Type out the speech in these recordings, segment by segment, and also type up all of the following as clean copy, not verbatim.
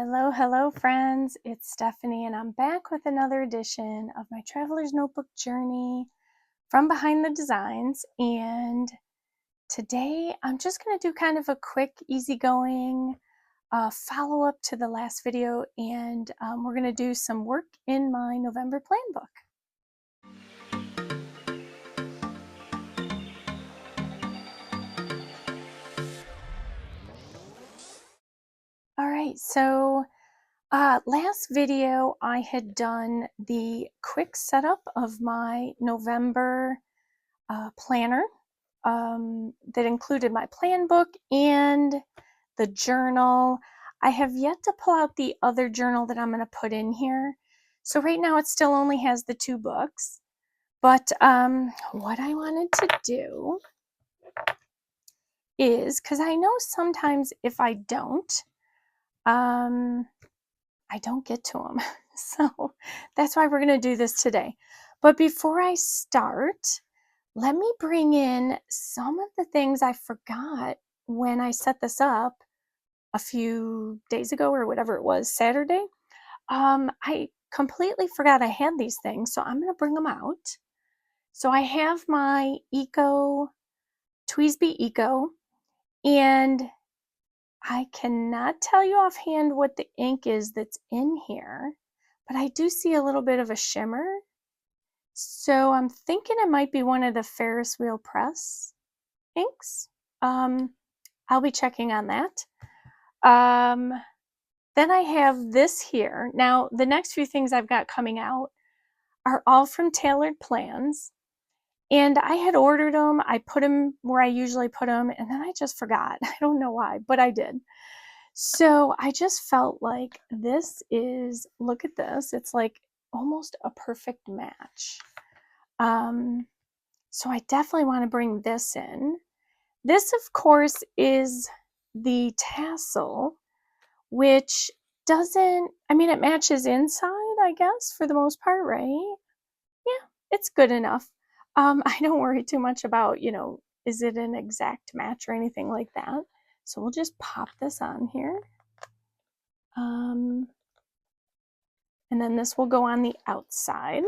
Hello, hello friends, it's Stephanie and I'm back with another edition of my Traveler's Notebook journey from behind the designs. And today I'm just going to do kind of a quick, easygoing follow-up to the last video, and we're going to do some work in my November plan book. All right, so last video I had done the quick setup of my November planner that included my plan book and the journal. I have yet to pull out the other journal that I'm going to put in here. So right now it still only has the 2 books. But what I wanted to do is, because I know sometimes if I don't get to them. So that's why we're going to do this today. But before I start, let me bring in some of the things I forgot when I set this up a few days ago, or whatever it was, Saturday. I completely forgot I had these things, so I'm going to bring them out. So I have my Tweesby Eco, and I cannot tell you offhand what the ink is that's in here, but I do see a little bit of a shimmer. So I'm thinking it might be one of the Ferris Wheel Press inks. I'll be checking on that. Then I have this here. Now, the next few things I've got coming out are all from Tailored Plans. And I had ordered them. I put them where I usually put them, and then I just forgot. I don't know why, but I did. So I just felt like this is, look at this. It's like almost a perfect match. So I definitely want to bring this in. This, of course, is the tassel, which doesn't, I mean, it matches inside, I guess, for the most part, right? Yeah, it's good enough. I don't worry too much about, is it an exact match or anything like that. So we'll just pop this on here. And then this will go on the outside.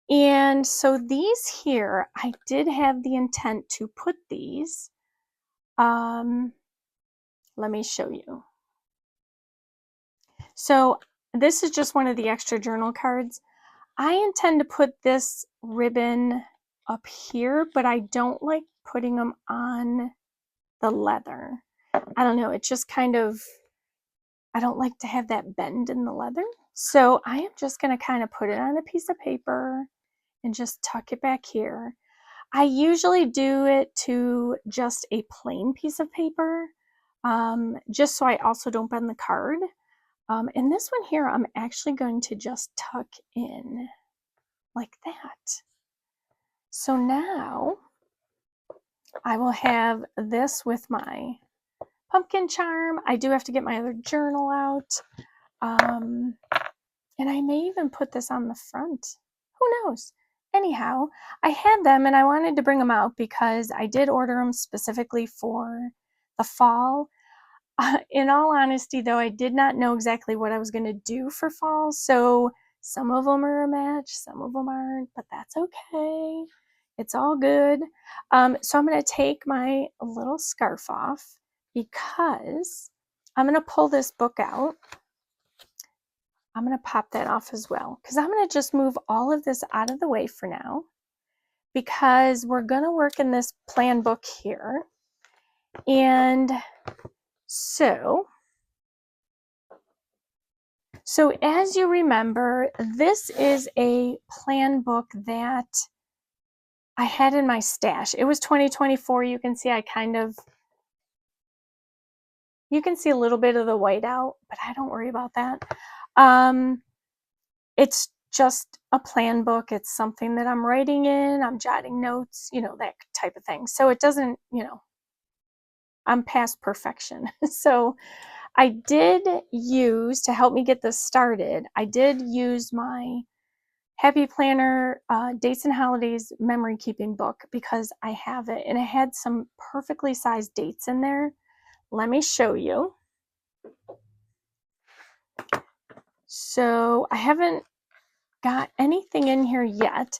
And so these here, I did have the intent to put these. Let me show you. So this is just one of the extra journal cards. I intend to put this ribbon up here, but I don't like putting them on the leather. I don't know, it's just kind of, I don't like to have that bend in the leather. So I am just going to kind of put it on a piece of paper and just tuck it back here. I usually do it to just a plain piece of paper, just so I also don't bend the card. And this one here, I'm actually going to just tuck in like that. So now I will have this with my pumpkin charm. I do have to get my other journal out. And I may even put this on the front. Who knows? Anyhow, I had them and I wanted to bring them out because I did order them specifically for the fall. In all honesty, though, I did not know exactly what I was going to do for fall. So some of them are a match, some of them aren't, but that's okay. It's all good. So I'm going to take my little scarf off because I'm going to pull this book out. I'm going to pop that off as well because I'm going to just move all of this out of the way for now because we're going to work in this plan book here. And so as you remember, this is a plan book that I had in my stash. It was 2024. You can see you can see a little bit of the white out, but I don't worry about that. It's just a plan book. It's something that I'm writing in, I'm jotting notes, that type of thing. So it doesn't, I'm past perfection. So I did use, to help me get this started, I did use my Happy Planner Dates and Holidays memory keeping book because I have it and it had some perfectly sized dates in there. Let me show you. So I haven't got anything in here yet,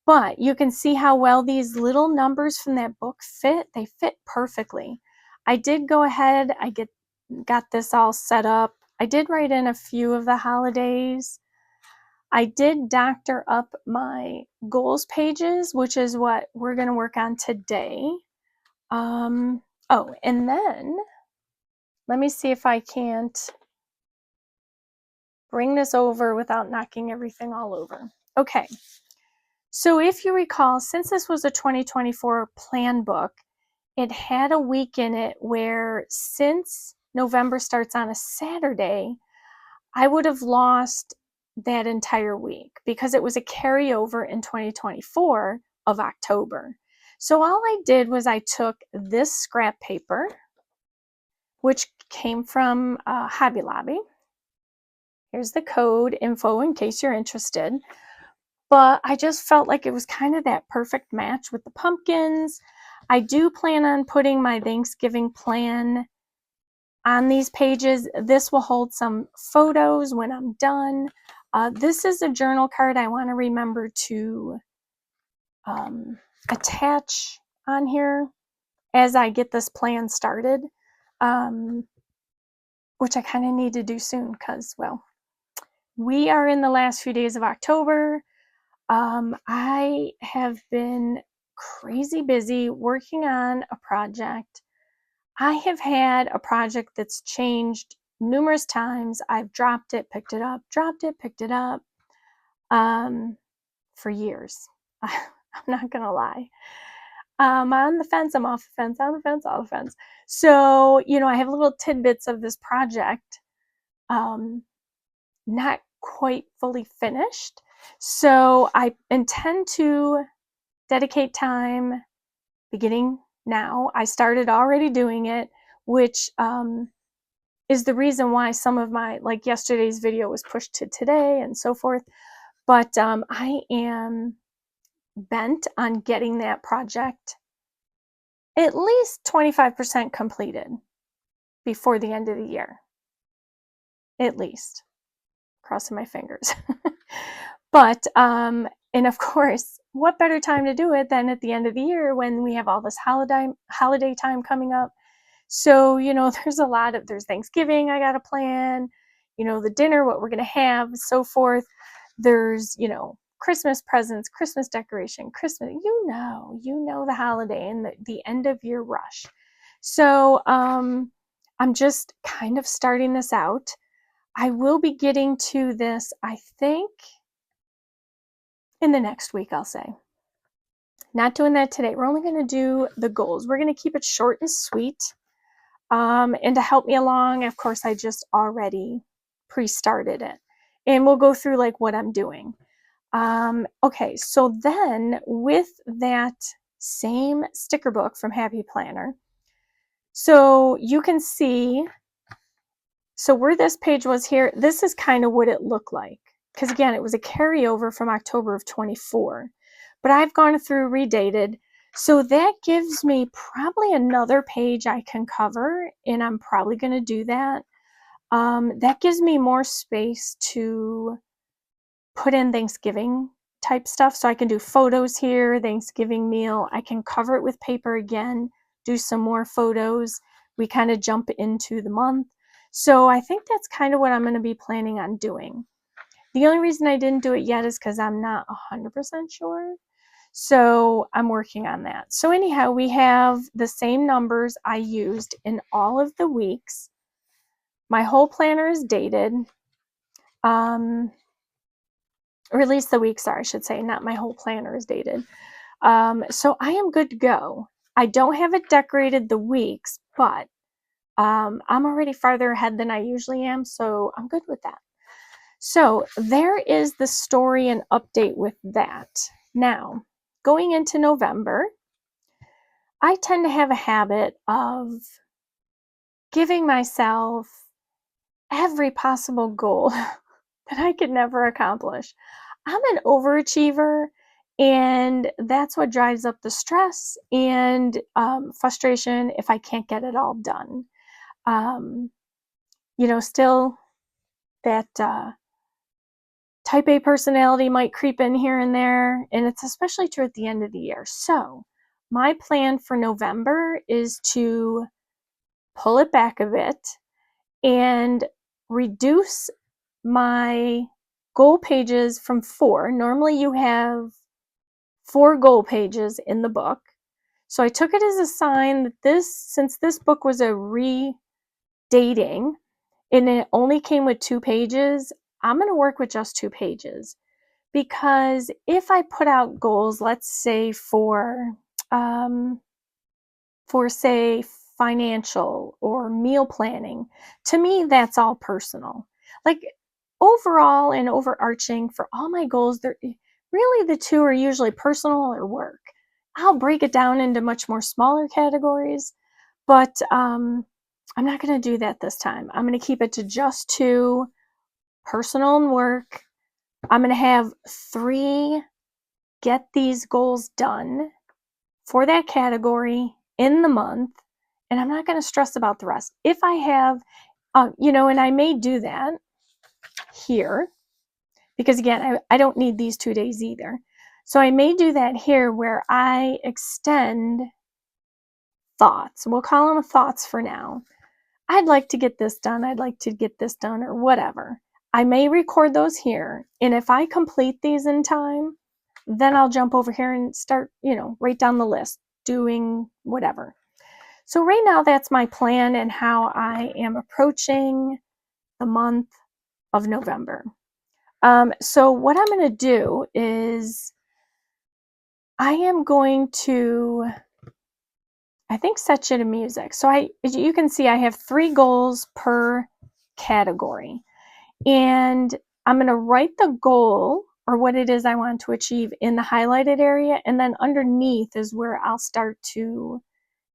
but you can see how well these little numbers from that book fit. They fit perfectly. I did go ahead, got this all set up. I did write in a few of the holidays. I did doctor up my goals pages, which is what we're going to work on today. Oh, and then let me see if I can't bring this over without knocking everything all over. Okay, so if you recall, since this was a 2024 plan book, it had a week in it where, since November starts on a Saturday, I would have lost that entire week because it was a carryover in 2024 of October. So all I did was I took this scrap paper, which came from Hobby Lobby. Here's the code info in case you're interested. But I just felt like it was kind of that perfect match with the pumpkins. I do plan on putting my Thanksgiving plan on these pages. This will hold some photos when I'm done. This is a journal card I want to remember to attach on here as I get this plan started, which I kind of need to do soon because, well, we are in the last few days of October. I have been crazy busy working on a project. I have had a project that's changed numerous times. I've dropped it, picked it up, dropped it, picked it up, for years. I'm not gonna lie. I'm on the fence, I'm off the fence, on the fence, off the fence. So, I have little tidbits of this project, not quite fully finished. So I intend to dedicate time beginning now. I started already doing it, which is the reason why some of my, like yesterday's video, was pushed to today and so forth. But I am bent on getting that project at least 25% completed before the end of the year. At least. Crossing my fingers. But, and of course, what better time to do it than at the end of the year when we have all this holiday time coming up. So, there's Thanksgiving I got to plan, the dinner, what we're going to have, so forth. There's, Christmas presents, Christmas decoration, Christmas, the holiday and the end of year rush. So, I'm just kind of starting this out. I will be getting to this, I think, in the next week, I'll say. Not doing that today. We're only going to do the goals. We're going to keep it short and sweet. And to help me along, of course, I just already pre-started it. And we'll go through like what I'm doing. Okay, so then with that same sticker book from Happy Planner, so you can see, so where this page was here, this is kind of what it looked like. Because again, it was a carryover from October of 24. But I've gone through, redated. So that gives me probably another page I can cover, and I'm probably going to do that. That gives me more space to put in Thanksgiving type stuff. So I can do photos here, Thanksgiving meal. I can cover it with paper again, do some more photos. We kind of jump into the month. So I think that's kind of what I'm going to be planning on doing. The only reason I didn't do it yet is because I'm not 100% sure. So I'm working on that. So anyhow, we have the same numbers I used in all of the weeks. My whole planner is dated. Or at least the weeks are, I should say, not my whole planner is dated. So I am good to go. I don't have it decorated the weeks, but I'm already farther ahead than I usually am, so I'm good with that. So there is the story and update with that. Now, going into November, I tend to have a habit of giving myself every possible goal that I could never accomplish. I'm an overachiever, and that's what drives up the stress and frustration if I can't get it all done. Still that type A personality might creep in here and there, and it's especially true at the end of the year. So my plan for November is to pull it back a bit and reduce my goal pages from 4. Normally you have 4 goal pages in the book. So I took it as a sign that since this book was a redating and it only came with 2 pages, I'm going to work with just 2 pages. Because if I put out goals, let's say for say financial or meal planning, to me that's all personal. Like overall and overarching for all my goals, they're really the 2 are usually personal or work. I'll break it down into much more smaller categories, but I'm not going to do that this time. I'm going to keep it to just 2, personal and work. I'm going to have 3 get these goals done for that category in the month, and I'm not going to stress about the rest. If I have, and I may do that here, because again, I don't need these 2 days either. So I may do that here where I extend thoughts. We'll call them thoughts for now. I'd like to get this done. I'd like to get this done, or whatever. I may record those here, and if I complete these in time, then I'll jump over here and start, write down the list, doing whatever. So right now that's my plan and how I am approaching the month of November. So what I'm going to do is I am going to, I think, set you to music. So as you can see, I have 3 goals per category. And I'm going to write the goal or what it is I want to achieve in the highlighted area. And then underneath is where I'll start to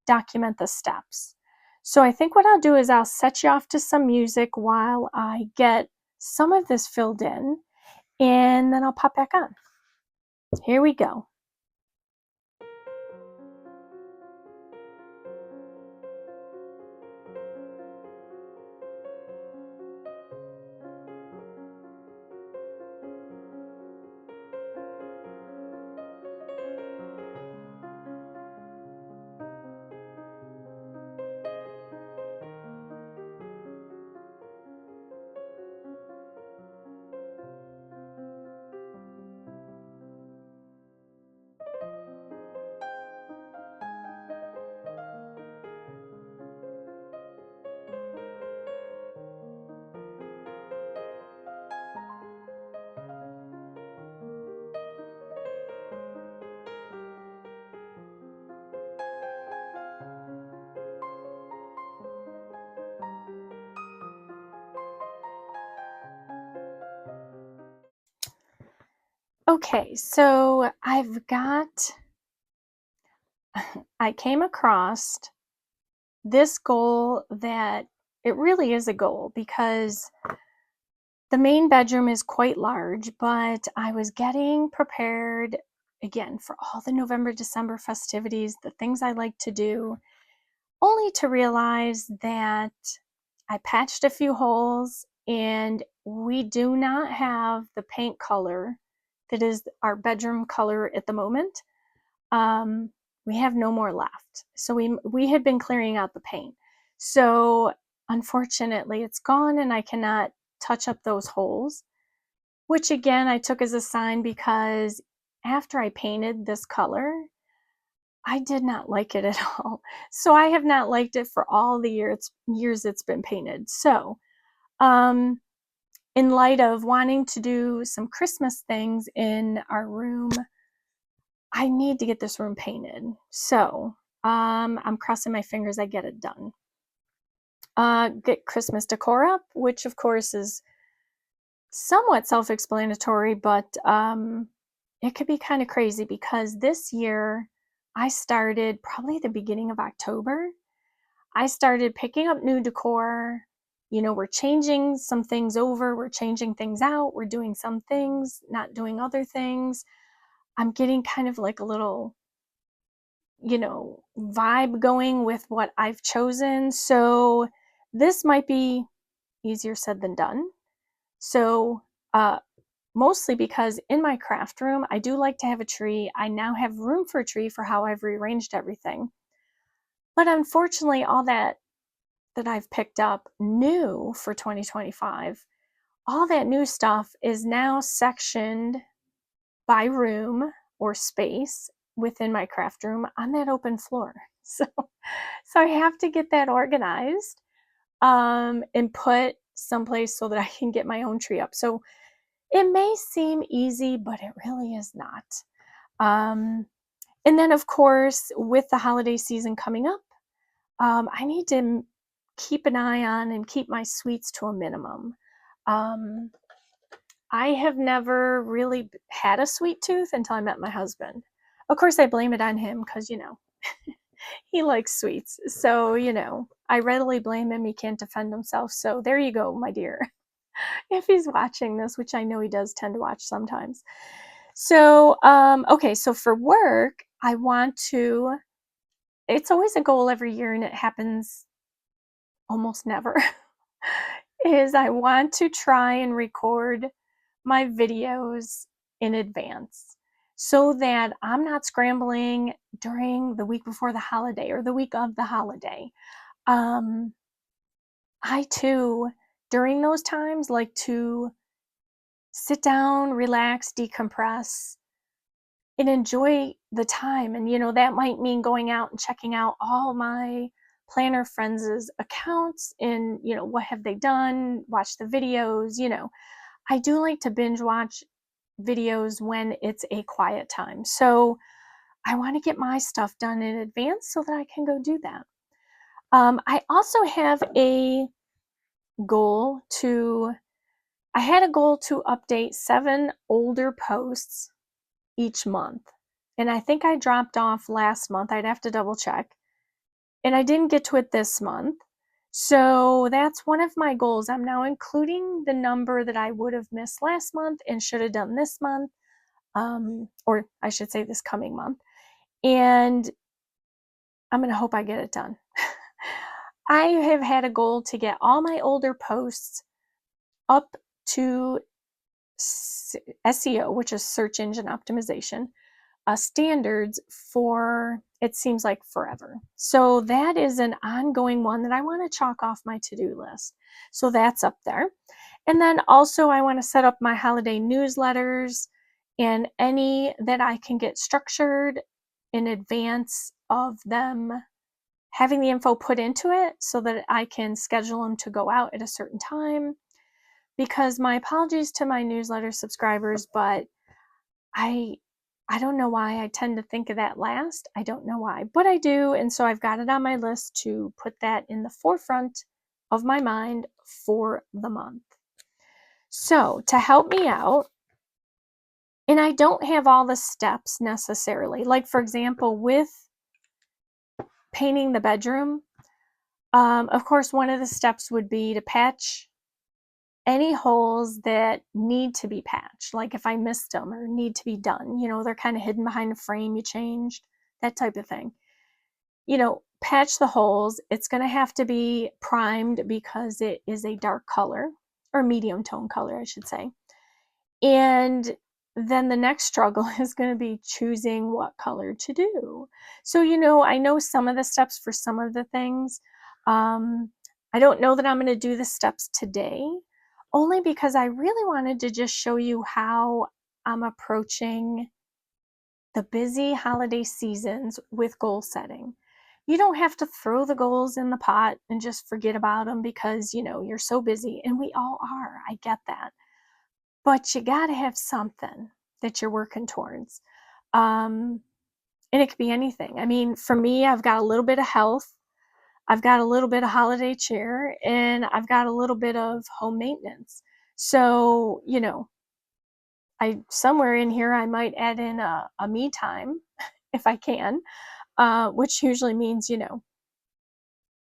document the steps. So I think what I'll do is I'll set you off to some music while I get some of this filled in, and then I'll pop back on. Here we go. Okay, so I came across this goal that it really is a goal because the main bedroom is quite large, but I was getting prepared again for all the November, December festivities, the things I like to do, only to realize that I patched a few holes and we do not have the paint color that is our bedroom color at the moment. We have no more left. So we had been clearing out the paint. So unfortunately it's gone and I cannot touch up those holes, which again I took as a sign because after I painted this color, I did not like it at all. So I have not liked it for all the years it's been painted. So in light of wanting to do some Christmas things in our room, I need to get this room painted. So I'm crossing my fingers I get it done. Get Christmas decor up, which of course is somewhat self-explanatory, but it could be kind of crazy because this year I started probably at the beginning of October. I started picking up new decor. We're changing some things over, we're changing things out, we're doing some things, not doing other things. I'm getting kind of like a little, vibe going with what I've chosen. So this might be easier said than done. So mostly because in my craft room, I do like to have a tree. I now have room for a tree for how I've rearranged everything. But unfortunately, all that I've picked up new for 2025, all that new stuff is now sectioned by room or space within my craft room on that open floor. So I have to get that organized and put someplace so that I can get my own tree up. So it may seem easy, but it really is not. And then, of course, with the holiday season coming up, I need to keep an eye on and keep my sweets to a minimum. Um, I have never really had a sweet tooth until I met my husband. Of course, I blame it on him because, he likes sweets. So, I readily blame him. He can't defend himself. So there you go, my dear. If he's watching this, which I know he does tend to watch sometimes. So, okay, so for work, I want to, it's always a goal every year and it happens almost never, is I want to try and record my videos in advance so that I'm not scrambling during the week before the holiday or the week of the holiday. I too, during those times, like to sit down, relax, decompress, and enjoy the time. And, that might mean going out and checking out all my planner friends' accounts and, what have they done, watch the videos. I do like to binge watch videos when it's a quiet time. So I want to get my stuff done in advance so that I can go do that. I also have a goal to, I had a goal to update 7 older posts each month. And I think I dropped off last month. I'd have to double check. And I didn't get to it this month. So that's one of my goals. I'm now including the number that I would have missed last month and should have done this month, or I should say this coming month. And I'm going to hope I get it done. I have had a goal to get all my older posts up to SEO, which is search engine optimization, standards for, it seems like forever. So that is an ongoing one that I want to chalk off my to-do list. So that's up there. And then also I want to set up my holiday newsletters and any that I can get structured in advance of them having the info put into it so that I can schedule them to go out at a certain time. Because my apologies to my newsletter subscribers, but I don't know why I tend to think of that last. I don't know why, but I do. And so I've got it on my list to put that in the forefront of my mind for the month. So to help me out, and I don't have all the steps necessarily, like for example, with painting the bedroom, of course, one of the steps would be to patch any holes that need to be patched, like if I missed them or need to be done, they're kind of hidden behind a frame you changed, that type of thing. Patch the holes. It's going to have to be primed because it is a dark color or medium tone color, I should say. And then the next struggle is going to be choosing what color to do. So, I know some of the steps for some of the things. I don't know that I'm going to do the steps today, only because I really wanted to just show you how I'm approaching the busy holiday seasons with goal setting. You don't have to throw the goals in the pot and just forget about them because, you're so busy, and we all are. I get that. But you got to have something that you're working towards. And it could be anything. I mean, for me, I've got a little bit of health, I've got a little bit of holiday cheer, and I've got a little bit of home maintenance. So, somewhere in here, I might add in a me time if I can, which usually means,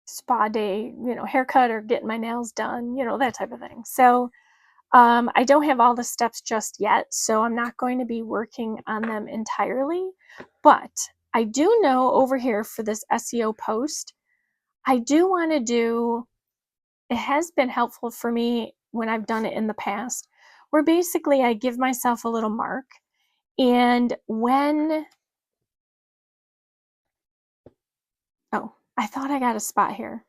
spa day, haircut or getting my nails done, that type of thing. So I don't have all the steps just yet, so I'm not going to be working on them entirely. But I do know over here for this SEO post, I do want to do, it has been helpful for me when I've done it in the past, where basically I give myself a little mark. And when, oh, I thought I got a spot here.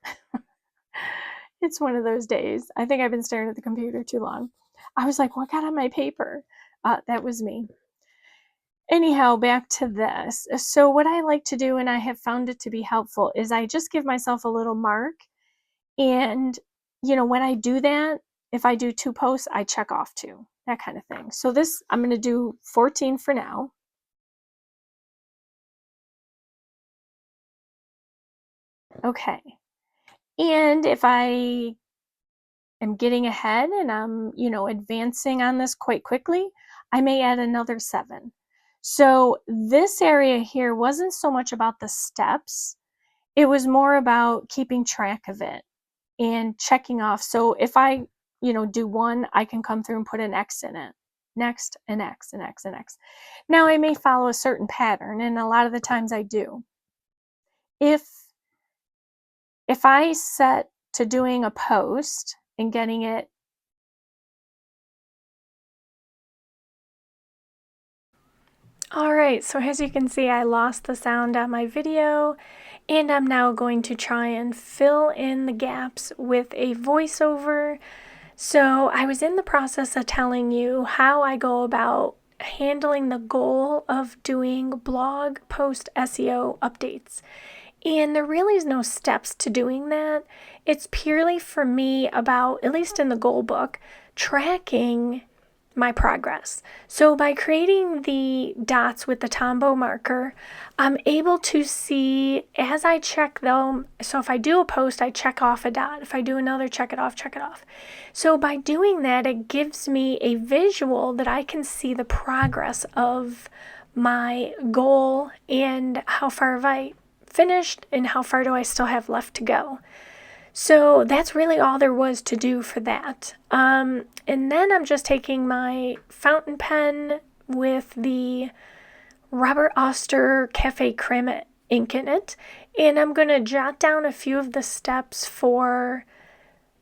It's one of those days. I think I've been staring at the computer too long. I was like, what got on my paper? That was me. Anyhow, back to this. So what I like to do, and I have found it to be helpful, is I just give myself a little mark. And, when I do that, if I do 2 posts, I check off 2, that kind of thing. So this, I'm going to do 14 for now. Okay. And if I am getting ahead and I'm, advancing on this quite quickly, I may add another 7. So this area here wasn't so much about the steps. It was more about keeping track of it and checking off. So if I, do 1, I can come through and put an X in it. Next, an X, an X, an X. Now I may follow a certain pattern, and a lot of the times I do. If I set to doing a post and getting it, all right, so as you can see, I lost the sound on my video, and I'm now going to try and fill in the gaps with a voiceover. So I was in the process of telling you how I go about handling the goal of doing blog post SEO updates. And there really is no steps to doing that. It's purely for me about, at least in the goal book, tracking my progress. So by creating the dots with the Tombow marker, I'm able to see as I check them. So if I do a post, I check off a dot. If I do another, check it off, check it off. So by doing that, it gives me a visual that I can see the progress of my goal and how far have I finished and how far do I still have left to go. So that's really all there was to do for that. And then I'm just taking my fountain pen with the Robert Oster Cafe Creme ink in it, and I'm going to jot down a few of the steps for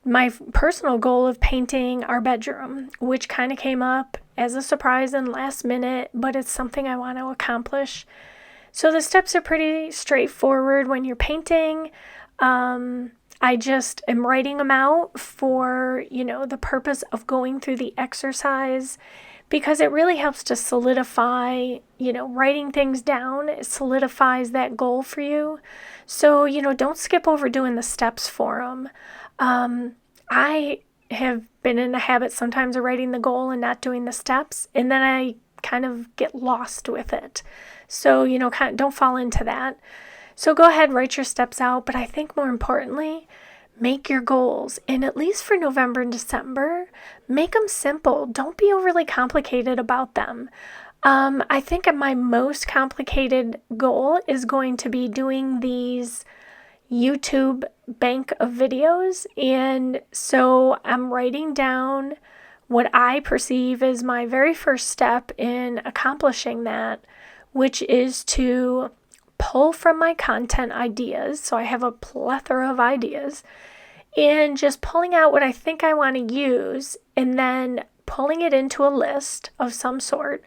my personal goal of painting our bedroom, which kind of came up as a surprise and last minute, but it's something I want to accomplish. So the steps are pretty straightforward when you're painting. I just am writing them out for, the purpose of going through the exercise, because it really helps to solidify, writing things down. It solidifies that goal for you. So, don't skip over doing the steps for them. I have been in a habit sometimes of writing the goal and not doing the steps, and then I kind of get lost with it. So, don't fall into that. So go ahead, write your steps out, but I think more importantly, make your goals. And at least for November and December, make them simple. Don't be overly complicated about them. I think my most complicated goal is going to be doing these YouTube bank of videos. And so I'm writing down what I perceive as my very first step in accomplishing that, which is to pull from my content ideas. So I have a plethora of ideas, and just pulling out what I think I want to use and then pulling it into a list of some sort,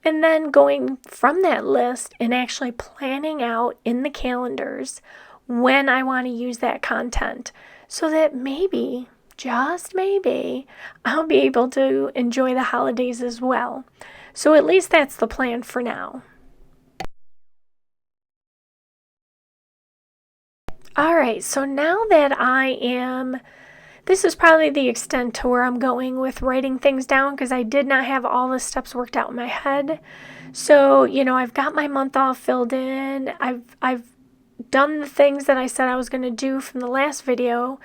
and then going from that list and actually planning out in the calendars when I want to use that content, so that maybe, just maybe, I'll be able to enjoy the holidays as well. So at least that's the plan for now. All right, so now that this is probably the extent to where I'm going with writing things down, because I did not have all the steps worked out in my head. So, I've got my month all filled in. I've done the things that I said I was going to do from the last video.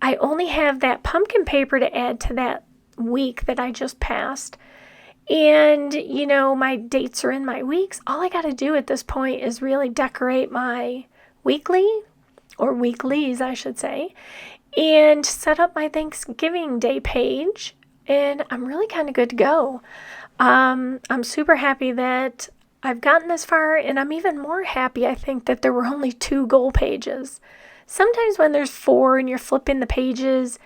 I only have that pumpkin paper to add to that week that I just passed. And, my dates are in my weeks. All I got to do at this point is really decorate my weekly, or weeklies, I should say, and set up my Thanksgiving Day page, and I'm really kind of good to go. I'm super happy that I've gotten this far, and I'm even more happy, I think, that there were only 2 goal pages. Sometimes when there's 4 and you're flipping the pages,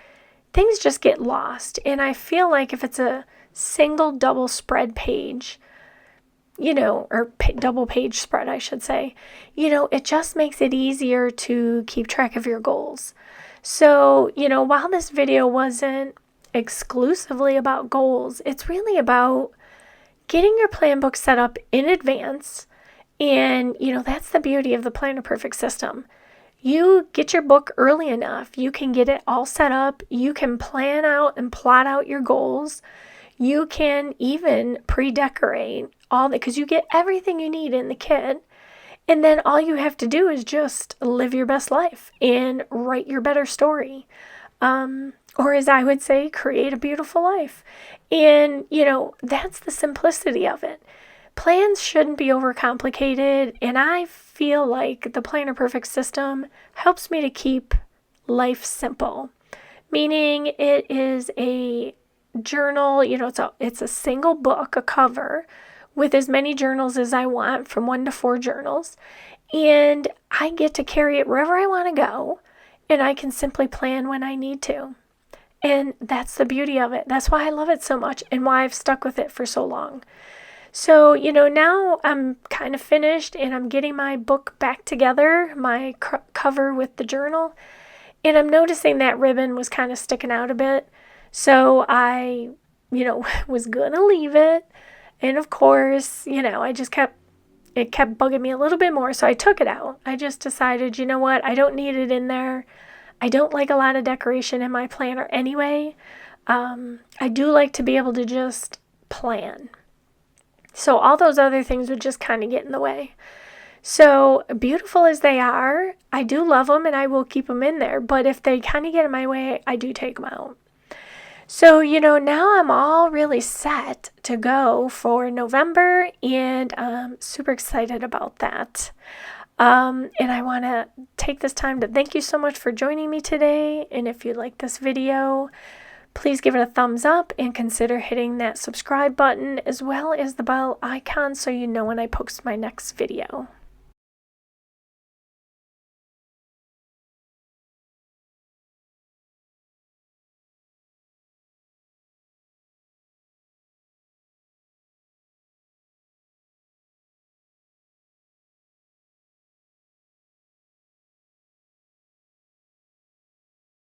things just get lost, and I feel like if it's a single double spread page, or double page spread, I should say, it just makes it easier to keep track of your goals. So, while this video wasn't exclusively about goals, it's really about getting your plan book set up in advance. And, that's the beauty of the Planner Perfect system. You get your book early enough, you can get it all set up, you can plan out and plot out your goals. You can even pre-decorate all that, because you get everything you need in the kit. And then all you have to do is just live your best life and write your better story. Or as I would say, create a beautiful life. And, that's the simplicity of it. Plans shouldn't be overcomplicated, and I feel like the Planner Perfect system helps me to keep life simple. Meaning it is a journal, it's a single book, a cover, with as many journals as I want, from 1 to 4 journals. And I get to carry it wherever I want to go, and I can simply plan when I need to. And that's the beauty of it. That's why I love it so much and why I've stuck with it for so long. So, now I'm kind of finished and I'm getting my book back together, my cover with the journal, and I'm noticing that ribbon was kind of sticking out a bit. So I, was going to leave it. And of course, it kept bugging me a little bit more. So I took it out. I just decided, you know what? I don't need it in there. I don't like a lot of decoration in my planner anyway. I do like to be able to just plan. So all those other things would just kind of get in the way. So beautiful as they are, I do love them and I will keep them in there. But if they kind of get in my way, I do take them out. So, now I'm all really set to go for November, and I'm super excited about that. And I want to take this time to thank you so much for joining me today. And if you like this video, please give it a thumbs up and consider hitting that subscribe button as well as the bell icon so you know when I post my next video.